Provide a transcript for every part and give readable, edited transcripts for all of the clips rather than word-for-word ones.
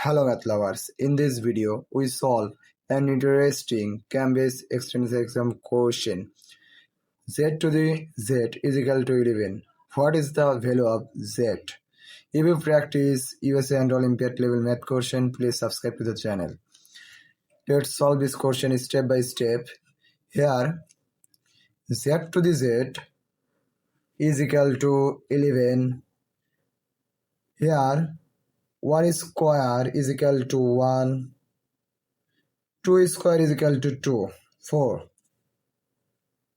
Hello math lovers, in this video we solve an interesting Cambridge extension exam question. Z to the Z is equal to 11. What is the value of Z? If you practice USA and Olympiad level math question, please subscribe to the channel. Let's solve this question step by step. Here Z to the Z is equal to 11. Here 1 square is equal to 1. 2 square is equal to 2. 4.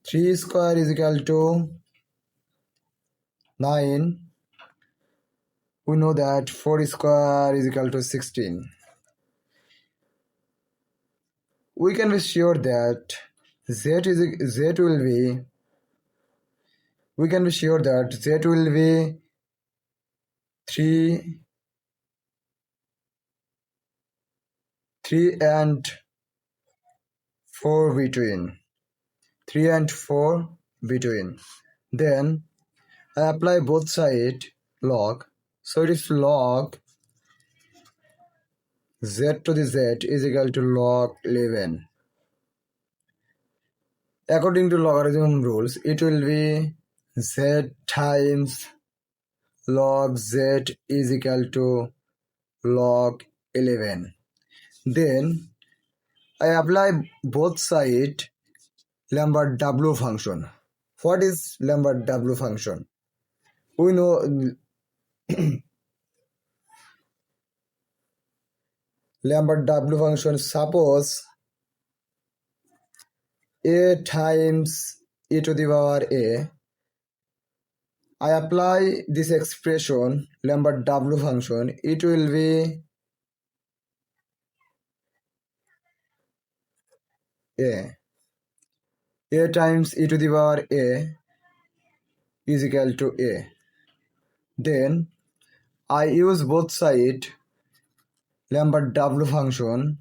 3 square is equal to 9. We know that 4 square is equal to 16. We can be sure that Z will be 3 and 4 between. 3 and 4 between. Then I apply both side log. So it is log Z to the Z is equal to log 11. According to logarithm rules, it will be Z times log Z is equal to log 11. Then I apply both side Lambert W function. What is Lambert W function? We know Lambert W function, suppose a times e to the power a. I apply this expression Lambert W function, it will be a times e to the power a is equal to a. Then I use both side Lambert W function.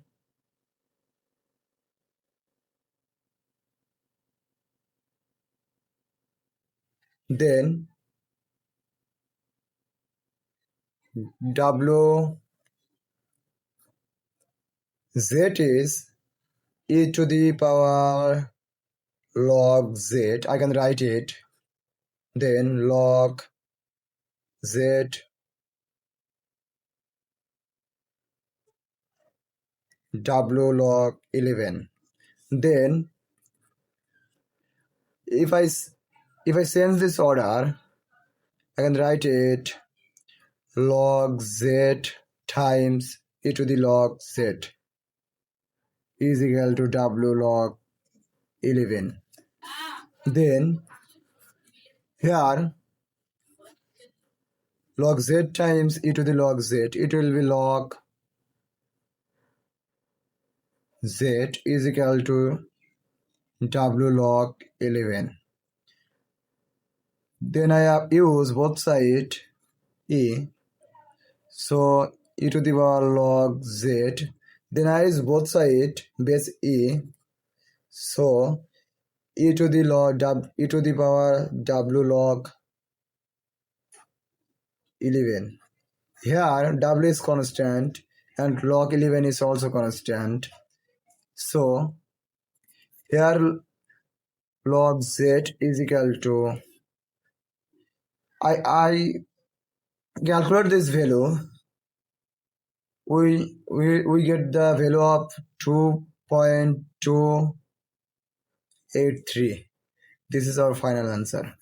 Then W Z is e to the power log Z. I can write it. Then log Z W log 11. Then if I change this order, I can write it log Z times e to the log Z is equal to W log 11. Then here log Z times e to the log Z, it will be log Z is equal to W log 11. Then I use both side e, so e to the power log Z. Then I use both side base e, so e to the power W log 11. Here W is constant and log 11 is also constant. So here log Z is equal to, I calculate this value, we get the value of 2.283. This is our final answer.